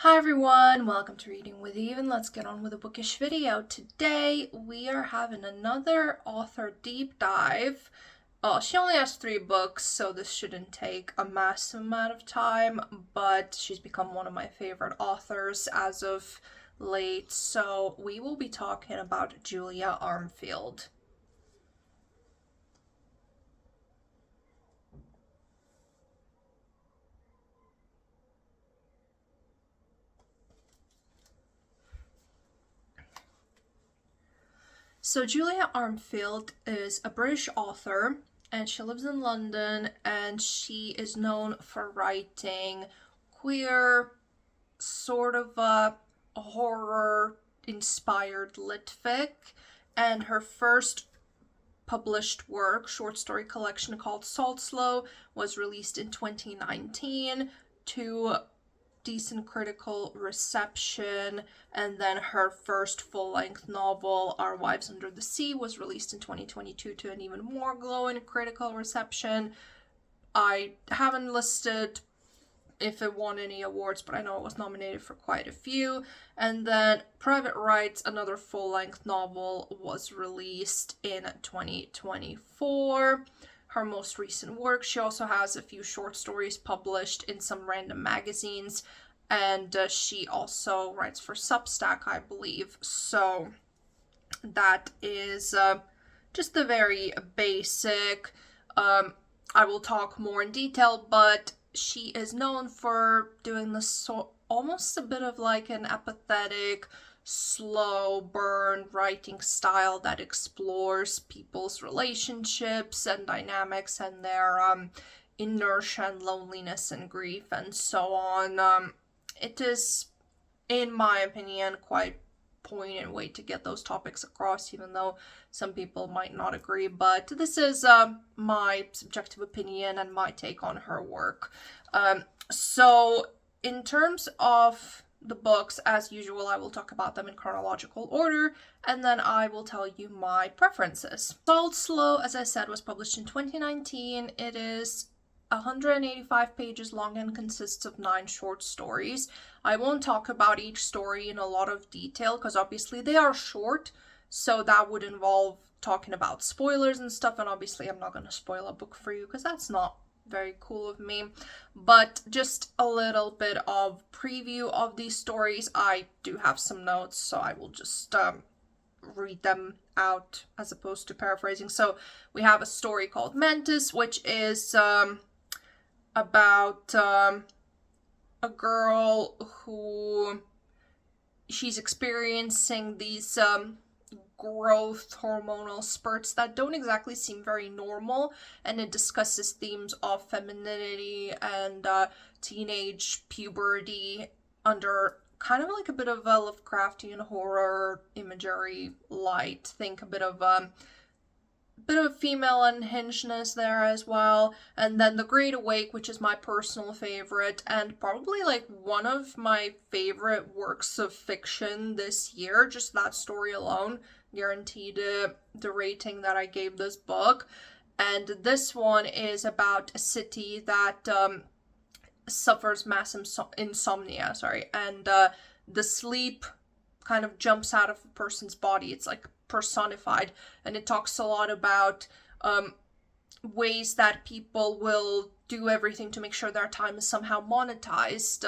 Hi everyone, welcome to Reading with Eve, and let's get on with a bookish video. Today we are having another author deep dive. She only has 3 books, so this shouldn't take a massive amount of time, but she's become one of my favorite authors as of late, so we will be talking about Julia Armfield. So Julia Armfield is a British author, and she lives in London, and she is known for writing queer, sort of a horror-inspired lit fic, and her first published work, short story collection called Salt Slow, was released in 2019 to decent critical reception, and then her first full-length novel, Our Wives Under the Sea, was released in 2022 to an even more glowing critical reception. I haven't listed if it won any awards, but I know it was nominated for quite a few. And then Private Rights, another full-length novel, was released in 2024. Her most recent work. She also has a few short stories published in some random magazines, and she also writes for Substack, I believe. So that is just the very basic. I will talk more in detail, but she is known for doing this almost a bit of like an apathetic, slow burn writing style that explores people's relationships and dynamics and their inertia and loneliness and grief and so on. It is, in my opinion, quite poignant way to get those topics across, even though some people might not agree, but this is my subjective opinion and my take on her work. So in terms of the books, as usual, I will talk about them in chronological order, and then I will tell you my preferences. Salt Slow, as I said, was published in 2019. It is 185 pages long and consists of 9 short stories. I won't talk about each story in a lot of detail because obviously they are short, so that would involve talking about spoilers and stuff, and obviously I'm not going to spoil a book for you because that's not very cool of me. But just a little bit of preview of these stories. I do have some notes, so I will just read them out as opposed to paraphrasing. So we have a story called Mantis, which is about a girl who she's experiencing these growth hormonal spurts that don't exactly seem very normal, and it discusses themes of femininity and teenage puberty under kind of like a bit of a Lovecraftian horror imagery light. Think a bit of female unhingedness there as well. And then The Great Awake, which is my personal favorite and probably like one of my favorite works of fiction this year. Just that story alone guaranteed the rating that I gave this book. And this one is about a city that suffers mass insomnia, and the sleep kind of jumps out of a person's body. It's like personified, and it talks a lot about ways that people will do everything to make sure their time is somehow monetized,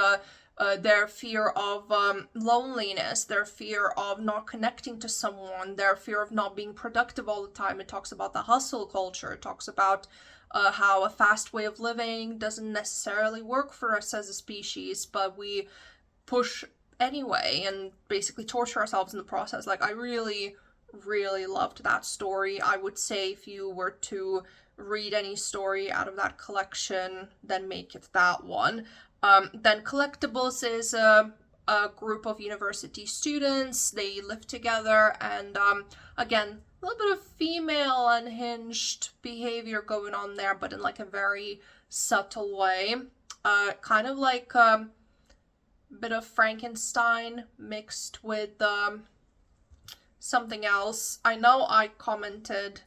their fear of loneliness, their fear of not connecting to someone, their fear of not being productive all the time. It talks about the hustle culture. It talks about how a fast way of living doesn't necessarily work for us as a species, but we push anyway and basically torture ourselves in the process. Like, I really loved that story. I would say if you were to read any story out of that collection, then make it that one. Then Collectibles is a group of university students. They live together, and again, a little bit of female unhinged behavior going on there, but in like a very subtle way. Kind of like a bit of Frankenstein mixed with something else. I know I commented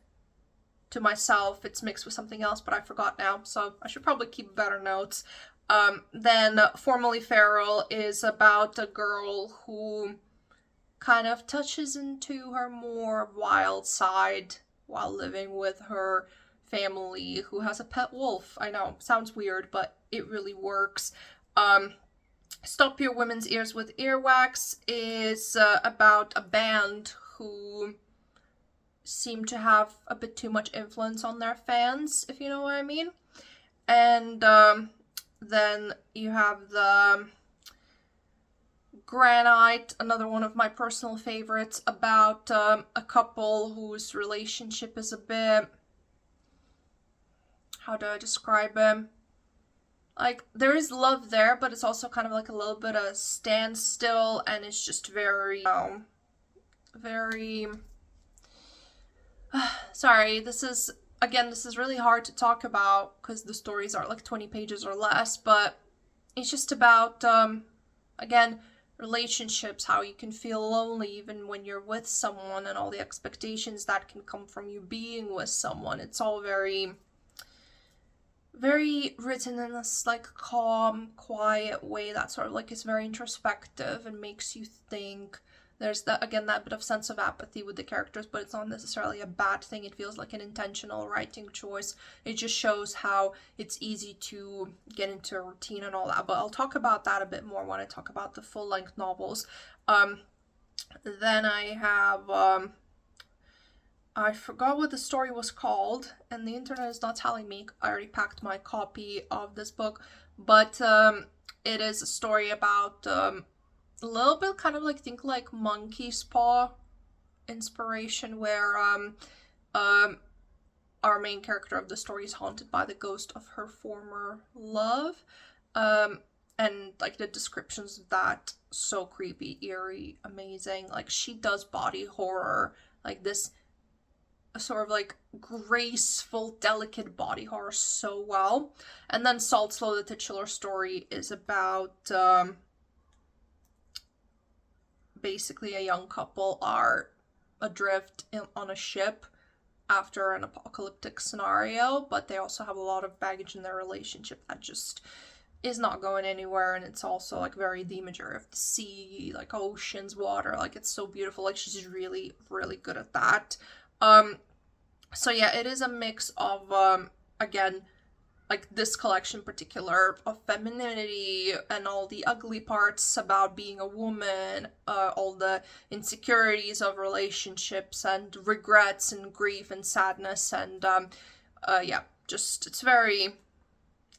to myself it's mixed with something else, but I forgot now, so I should probably keep better notes. Then Formerly Feral is about a girl who kind of touches into her more wild side while living with her family, who has a pet wolf. I know, sounds weird, but it really works. Stop Your Women's Ears with Earwax is about a band who seem to have a bit too much influence on their fans, if you know what I mean. And then you have the Granite, another one of my personal favorites, about a couple whose relationship is a bit, how do I describe him? Like, there is love there, but it's also kind of like a little bit of standstill, and it's just very, very, sorry, this is really hard to talk about, because the stories are like 20 pages or less, but it's just about, again, relationships, how you can feel lonely even when you're with someone, and all the expectations that can come from you being with someone. It's all very, very written in this like calm, quiet way that sort of like is very introspective and makes you think. There's that, again, that bit of sense of apathy with the characters, but it's not necessarily a bad thing. It feels like an intentional writing choice. It just shows how it's easy to get into a routine and all that. But I'll talk about that a bit more when I talk about the full-length novels. Then I have, I forgot what the story was called, and the internet is not telling me. I already packed my copy of this book, but it is a story about a little bit kind of like, think like Monkey's Paw inspiration, where our main character of the story is haunted by the ghost of her former love, and like the descriptions of that, so creepy, eerie, amazing. Like, she does body horror, like this sort of like graceful, delicate body horror so well. And then Salt Slow, the titular story, is about basically a young couple are adrift on a ship after an apocalyptic scenario, but they also have a lot of baggage in their relationship that just is not going anywhere. And it's also like very the imagery of the sea, like oceans, water, like it's so beautiful. Like, she's really, really good at that. So yeah, it is a mix of again, like this collection in particular, of femininity and all the ugly parts about being a woman, all the insecurities of relationships and regrets and grief and sadness, and yeah, just, it's very,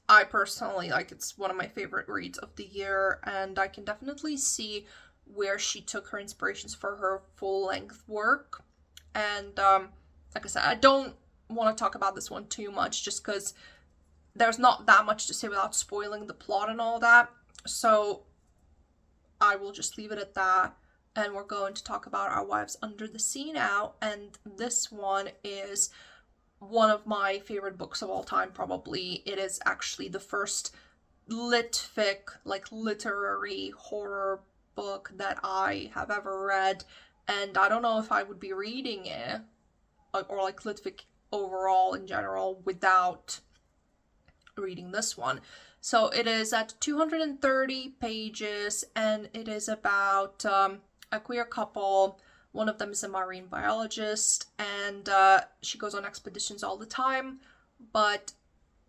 I personally, like, it's one of my favorite reads of the year, and I can definitely see where she took her inspirations for her full-length work. And like I said, I don't want to talk about this one too much, just because there's not that much to say without spoiling the plot and all that. So I will just leave it at that. And we're going to talk about Our Wives Under the Sea now. And this one is one of my favorite books of all time, probably. It is actually the first lit-fic, like literary horror book that I have ever read. And I don't know if I would be reading it, or like lit-fic overall in general, without reading this one. So it is at 230 pages, and it is about a queer couple. One of them is a marine biologist, and she goes on expeditions all the time, but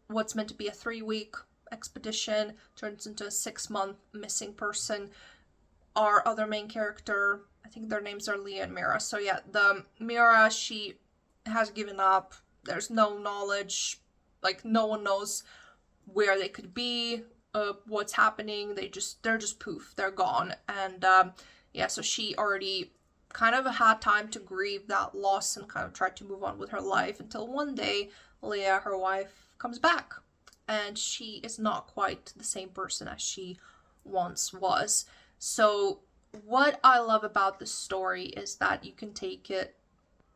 what's meant to be a 3-week expedition turns into a 6-month missing person. Our other main character, I think their names are Leah and Mira. So yeah, the Mira, she has given up. There's no knowledge, like no one knows where they could be, what's happening. They're just poof, they're gone. And yeah, so she already kind of had time to grieve that loss and kind of tried to move on with her life, until one day Leah, her wife, comes back, and she is not quite the same person as she once was. So what I love about this story is that you can take it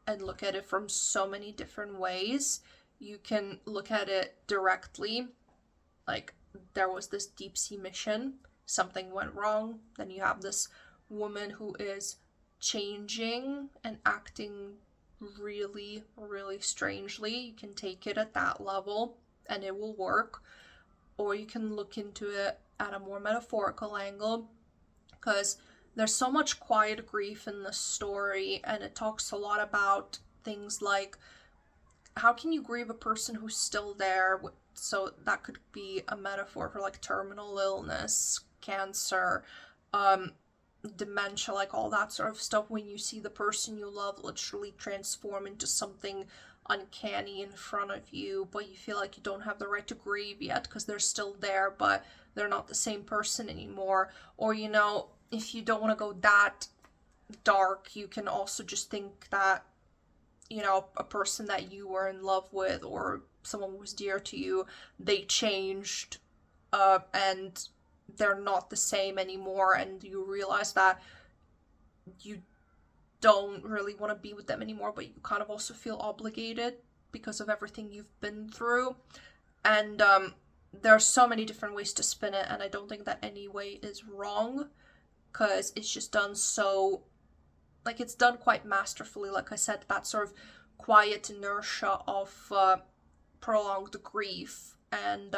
and look at it from so many different ways. You can look at it directly, like there was this deep sea mission, something went wrong, then you have this woman who is changing and acting really, really strangely. You can take it at that level and it will work. or you can look into it at a more metaphorical angle, because there's so much quiet grief in the story, and it talks a lot about things like how can you grieve a person who's still there. So that could be a metaphor for like terminal illness, cancer, dementia, like all that sort of stuff, when you see the person you love literally transform into something uncanny in front of you, but you feel like you don't have the right to grieve yet because they're still there, but they're not the same person anymore. Or, you know, if you don't want to go that dark, you can also just think that, you know, a person that you were in love with or someone who was dear to you, they changed, and they're not the same anymore, and you realize that you don't really want to be with them anymore, but you kind of also feel obligated because of everything you've been through. And there are so many different ways to spin it, and I don't think that any way is wrong, because it's just done so, like, it's done quite masterfully. Like I said, that sort of quiet inertia of prolonged grief, and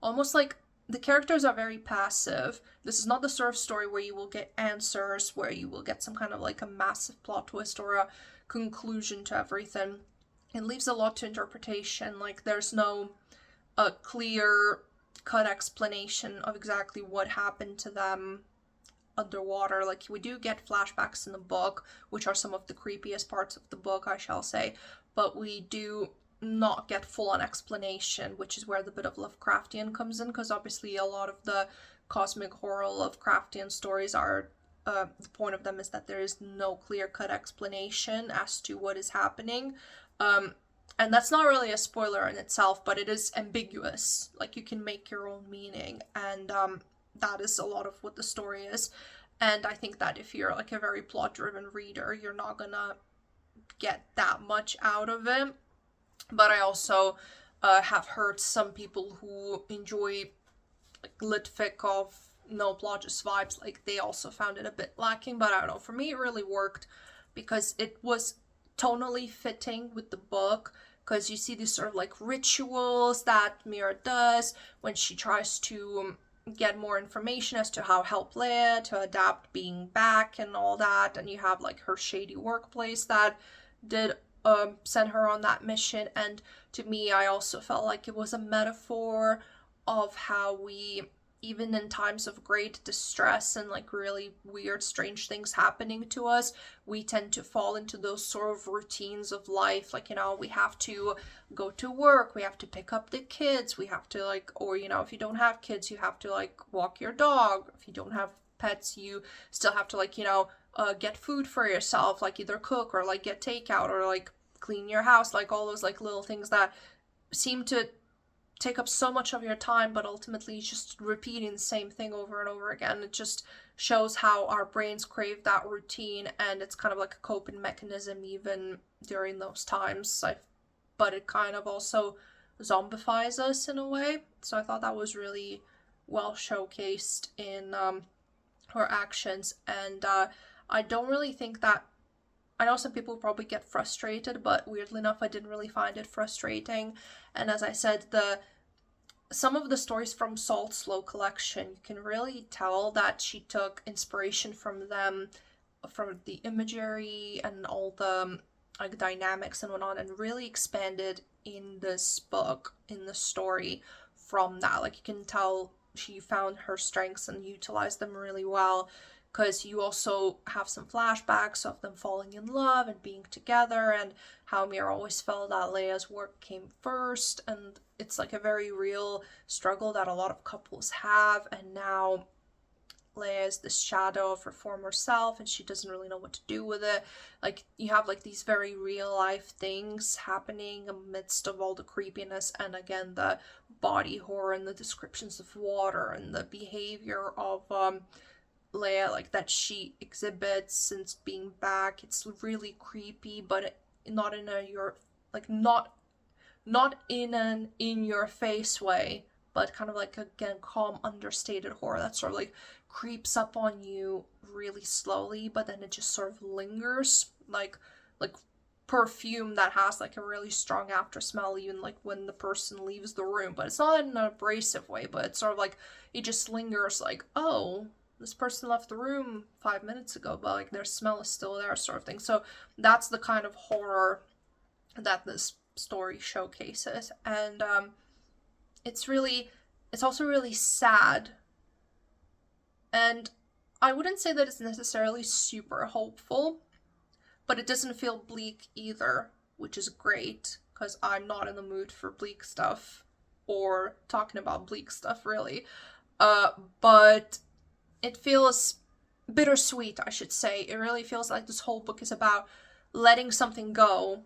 almost like the characters are very passive. This is not the sort of story where you will get answers, where you will get some kind of like a massive plot twist or a conclusion to everything. It leaves a lot to interpretation. Like, there's no clear cut explanation of exactly what happened to them underwater. Like, we do get flashbacks in the book, which are some of the creepiest parts of the book, I shall say, but we do not get full-on explanation, which is where the bit of Lovecraftian comes in, because obviously a lot of the cosmic horror Lovecraftian stories are, the point of them is that there is no clear-cut explanation as to what is happening, and that's not really a spoiler in itself, but it is ambiguous. Like, you can make your own meaning, and that is a lot of what the story is. And I think that if you're like a very plot-driven reader, you're not gonna get that much out of it. But I also have heard some people who enjoy like lit fic of no plot, just vibes, like they also found it a bit lacking. But I don't know, for me it really worked because it was tonally fitting with the book, because you see these sort of like rituals that Mira does when she tries to get more information as to how help Leia to adapt being back and all that, and you have like her shady workplace that did send her on that mission. And to me, I also felt like it was a metaphor of how we, even in times of great distress and like really weird, strange things happening to us, we tend to fall into those sort of routines of life. Like, you know, we have to go to work, we have to pick up the kids, we have to like, or, you know, if you don't have kids, you have to like walk your dog. If you don't have pets, you still have to like, you know, get food for yourself, like either cook or like get takeout or like clean your house, like all those like little things that seem to take up so much of your time, but ultimately just repeating the same thing over and over again. It just shows how our brains crave that routine, and it's kind of like a coping mechanism even during those times. But it kind of also zombifies us in a way. So I thought that was really well showcased in her actions, and I don't really think that, I know some people probably get frustrated, but weirdly enough, I didn't really find it frustrating. And as I said, some of the stories from Salt Slow collection, you can really tell that she took inspiration from them, from the imagery and all the like dynamics and whatnot, and really expanded in this book, in the story from that. Like, you can tell she found her strengths and utilized them really well, because you also have some flashbacks of them falling in love and being together, and how Mira always felt that Leia's work came first, and it's like a very real struggle that a lot of couples have, and now Leia is this shadow of her former self, and she doesn't really know what to do with it. Like, you have like these very real life things happening amidst of all the creepiness, and again, the body horror and the descriptions of water and the behavior of Leia, like that she exhibits since being back. It's really creepy, but not in a not in an in your face way, but kind of like, again, calm, understated horror that sort of like creeps up on you really slowly, but then it just sort of lingers, like perfume that has like a really strong after smell even like when the person leaves the room, but it's not in an abrasive way, but it's sort of like it just lingers, like, oh, this person left the room 5 minutes ago, but like their smell is still there, sort of thing. So that's the kind of horror that this story showcases. And it's also really sad. And I wouldn't say that it's necessarily super hopeful, but it doesn't feel bleak either, which is great, because I'm not in the mood for bleak stuff, or talking about bleak stuff, really. But it feels bittersweet, I should say. It really feels like this whole book is about letting something go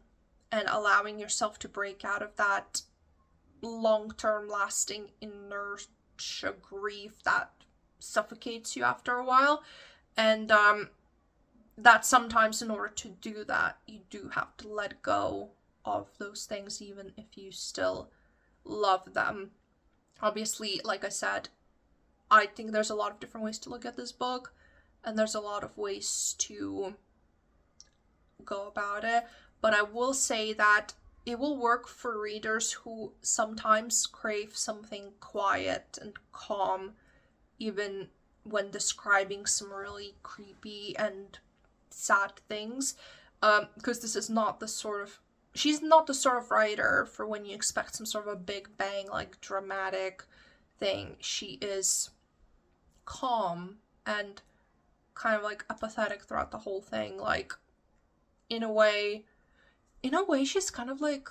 and allowing yourself to break out of that long-term lasting inertia grief that suffocates you after a while. And that sometimes in order to do that, you do have to let go of those things, even if you still love them. Obviously, like I said, I think there's a lot of different ways to look at this book, and there's a lot of ways to go about it, but I will say that it will work for readers who sometimes crave something quiet and calm, even when describing some really creepy and sad things, because this is not the sort of, she's not the sort of writer for when you expect some sort of a big bang, like, dramatic thing. She is calm and kind of like apathetic throughout the whole thing. Like, in a way she's kind of like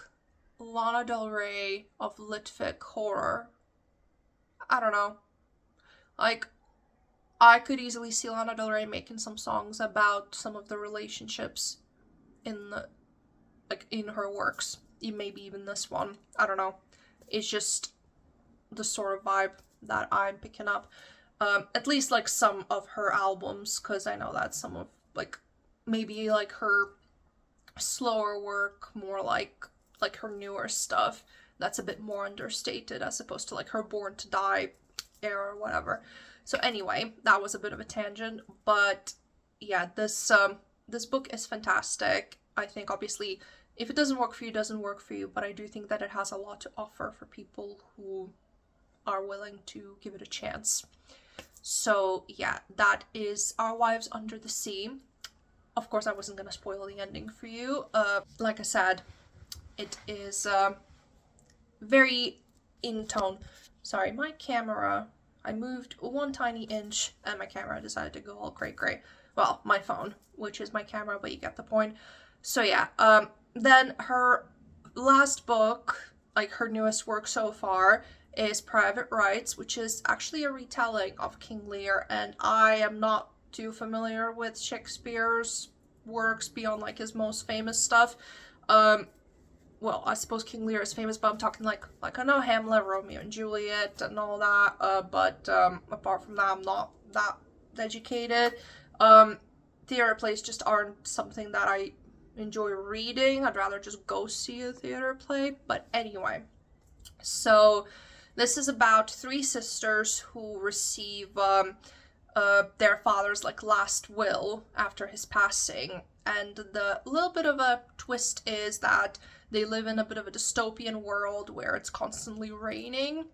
Lana Del Rey of litfic horror. I don't know. Like, I could easily see Lana Del Rey making some songs about some of the relationships in her works. Maybe even this one. I don't know. It's just the sort of vibe that I'm picking up. At least like some of her albums, because I know that some of maybe like her slower work, more like her newer stuff, that's a bit more understated as opposed to like her Born to Die era or whatever. So anyway, that was a bit of a tangent, but yeah, this book is fantastic. I think obviously if it doesn't work for you, it doesn't work for you, but I do think that it has a lot to offer for people who are willing to give it a chance. So yeah, that is Our Wives Under the Sea. Of course, I wasn't going to spoil the ending for you. Like I said, it is very in tone. Sorry, my camera, I moved one tiny inch and my camera decided to go all cray. Well, my phone, which is my camera, but you get the point. So yeah, then her last book, like her newest work so far, is Private Rights, which is actually a retelling of King Lear, and I am not too familiar with Shakespeare's works beyond like his most famous stuff. Well, I suppose King Lear is famous, but I'm talking like I know Hamlet, Romeo and Juliet, and all that. But apart from that, I'm not that educated. Theater plays just aren't something that I enjoy reading. I'd rather just go see a theater play. But anyway, so this is about three sisters who receive their father's like last will after his passing, and the little bit of a twist is that they live in a bit of a dystopian world where it's constantly raining,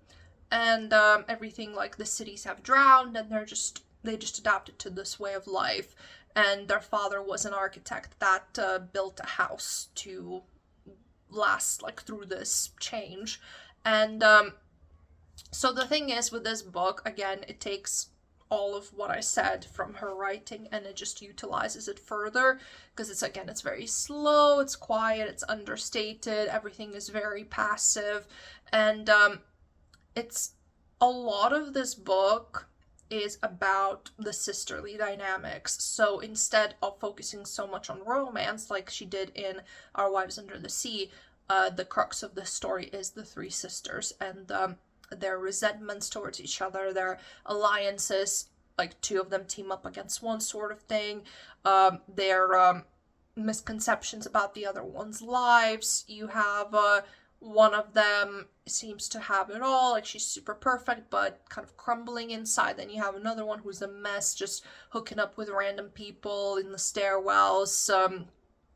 and everything, like the cities have drowned, and they just adapted to this way of life. And their father was an architect that built a house to last like through this change. And so the thing is with this book, again, it takes all of what I said from her writing and it just utilizes it further, because it's very slow, it's quiet, it's understated, everything is very passive, and it's a lot of this book is about the sisterly dynamics. So instead of focusing so much on romance like she did in Our Wives Under the Sea, the crux of the story is the three sisters and their resentments towards each other, their alliances, like two of them team up against one sort of thing, their misconceptions about the other one's lives. You have one of them seems to have it all, like she's super perfect but kind of crumbling inside. Then you have another one who's a mess, just hooking up with random people in the stairwells,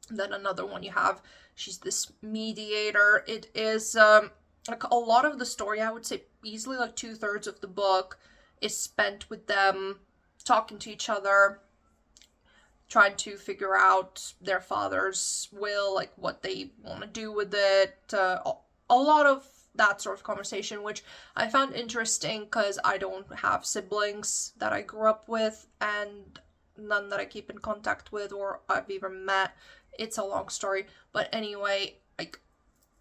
Then another one you have, she's this mediator. It is like a lot of the story, I would say easily like 2/3 of the book is spent with them talking to each other, trying to figure out their father's will, like what they want to do with it. A lot of that sort of conversation, which I found interesting because I don't have siblings that I grew up with, and none that I keep in contact with or I've even met. It's a long story, but anyway, like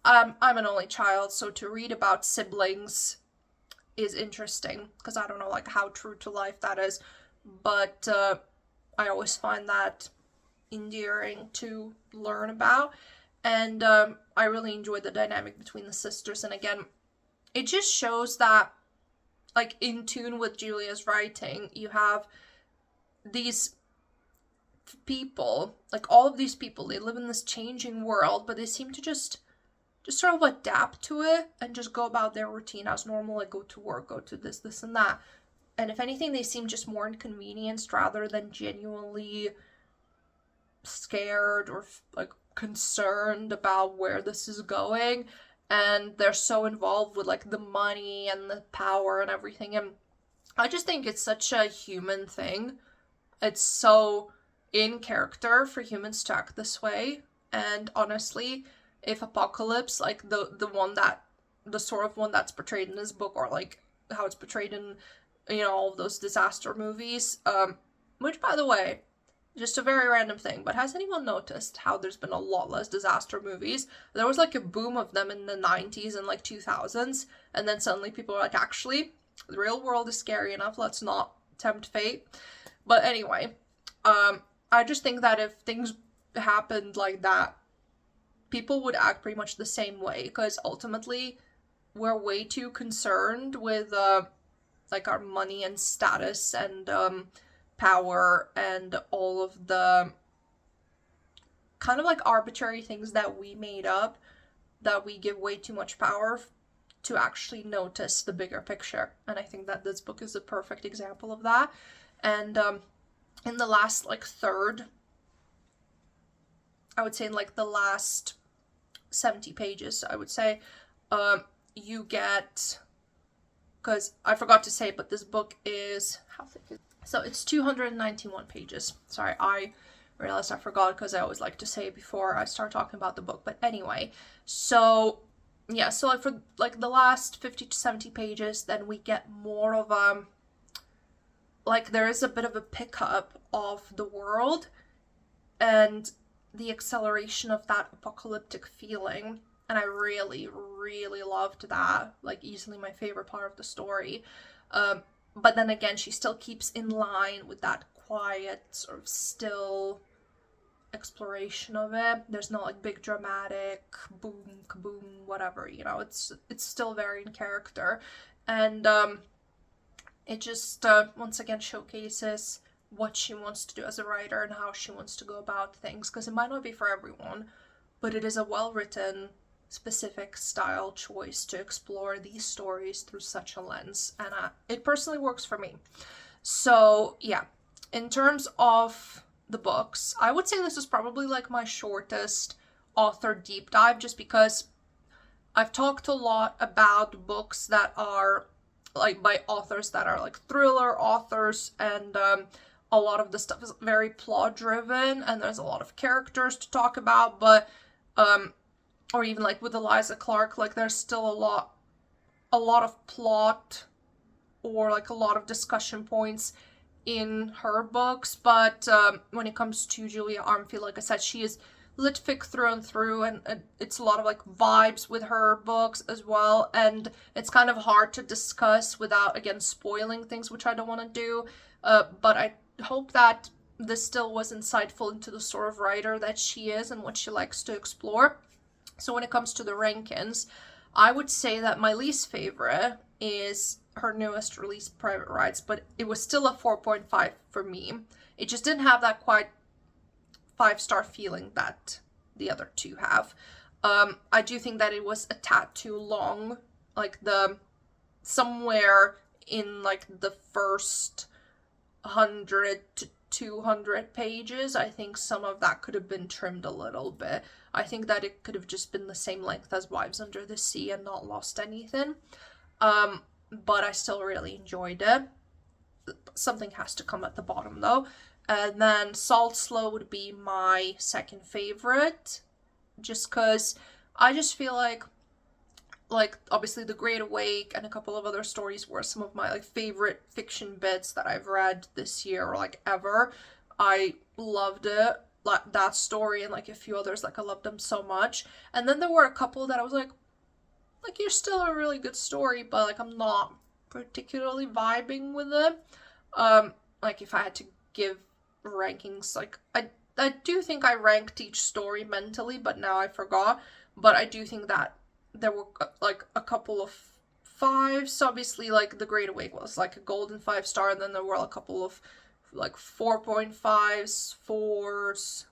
I'm an only child, so to read about siblings is interesting because I don't know like how true to life that is, but I always find that endearing to learn about. And I really enjoyed the dynamic between the sisters. And again, it just shows that, like, in tune with Julia's writing, you have these people, like all of these people, they live in this changing world, but they seem to just sort of adapt to it and just go about their routine as normal, like go to work, go to this and that. And if anything, they seem just more inconvenienced rather than genuinely scared or like concerned about where this is going. And they're so involved with like the money and the power and everything. And I just think it's such a human thing. It's so in character for humans to act this way. And honestly, if Apocalypse, like the sort of one that's portrayed in this book, or like how it's portrayed in, you know, all of those disaster movies, which, by the way, just a very random thing, but has anyone noticed how there's been a lot less disaster movies? There was like a boom of them in the 90s and like 2000s, and then suddenly people are like, actually, the real world is scary enough, let's not tempt fate. But anyway, I just think that if things happened like that, people would act pretty much the same way, because ultimately we're way too concerned with like our money and status and power and all of the kind of like arbitrary things that we made up, that we give way too much power to actually notice the bigger picture. And I think that this book is a perfect example of that. And in the last like third, I would say in like the last 70 pages, I would say, you get, because I forgot to say, but this book is, how thick is it? So it's 291 pages. Sorry, I realized I forgot because I always like to say before I start talking about the book. But anyway, so yeah, so like for like the last 50 to 70 pages, then we get more of like there is a bit of a pickup of the world and the acceleration of that apocalyptic feeling. And I really, really loved that. Like, easily my favorite part of the story. But then again, she still keeps in line with that quiet, sort of still exploration of it. There's not like big dramatic boom, kaboom, whatever, you know. It's still very in character. And it just, once again, showcases what she wants to do as a writer and how she wants to go about things. Because it might not be for everyone, but it is a well-written, specific style choice to explore these stories through such a lens, and it personally works for me. So yeah, in terms of the books, I would say this is probably like my shortest author deep dive, just because I've talked a lot about books that are like by authors that are like thriller authors, and a lot of the stuff is very plot driven and there's a lot of characters to talk about, but or even like with Eliza Clark, like there's still a lot of plot or like a lot of discussion points in her books. But when it comes to Julia Armfield, like I said, she is lit fic through and through, and it's a lot of like vibes with her books as well. And it's kind of hard to discuss without, again, spoiling things, which I don't want to do. But I hope that this still was insightful into the sort of writer that she is and what she likes to explore. So when it comes to the rankings, I would say that my least favorite is her newest release, Private Rights, but it was still a 4.5 for me. It just didn't have that quite 5-star feeling that the other two have. I do think that it was a tad too long, like somewhere in like the first 100 to 200 pages. I think some of that could have been trimmed a little bit. I think that it could have just been the same length as Wives Under the Sea and not lost anything. But I still really enjoyed it. Something has to come at the bottom though. And then Salt Slow would be my second favorite, just because I just feel like obviously The Great Awake and a couple of other stories were some of my like favorite fiction bits that I've read this year or like ever. I loved it, like that story and like a few others, like I loved them so much. And then there were a couple that I was like you're still a really good story, but like I'm not particularly vibing with it. Like if I had to give rankings, like I do think I ranked each story mentally, but now I forgot. But I do think that there were like a couple of 5s. Obviously, like The Great Awake was like a golden 5-star, and then there were a couple of like 4.5s, 4s.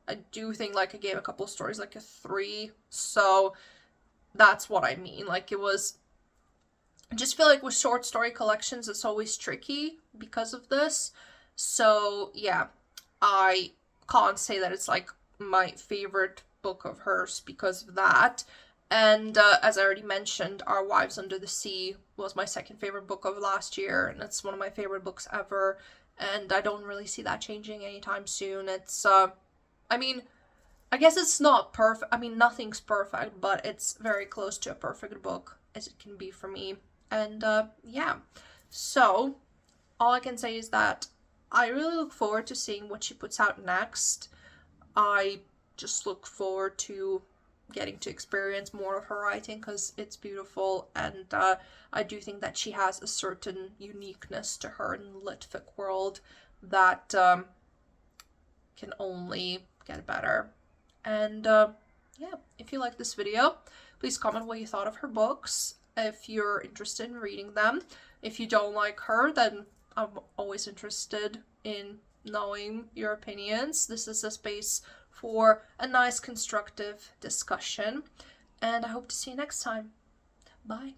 I do think like I gave a couple of stories like a 3. So that's what I mean. Like it was, I just feel like with short story collections, it's always tricky because of this. So yeah, I can't say that it's like my favorite book of hers because of that. And as I already mentioned, Our Wives Under the Sea was my second favorite book of last year, and it's one of my favorite books ever, and I don't really see that changing anytime soon. It's, I mean, I guess it's not perfect. I mean, nothing's perfect, but it's very close to a perfect book as it can be for me. And yeah, so all I can say is that I really look forward to seeing what she puts out next. I just look forward to getting to experience more of her writing because it's beautiful, and I do think that she has a certain uniqueness to her in the litfic world that can only get better. And yeah, if you like this video, please comment what you thought of her books, if you're interested in reading them. If you don't like her, then I'm always interested in knowing your opinions. This is a space for a nice constructive discussion, and I hope to see you next time. Bye.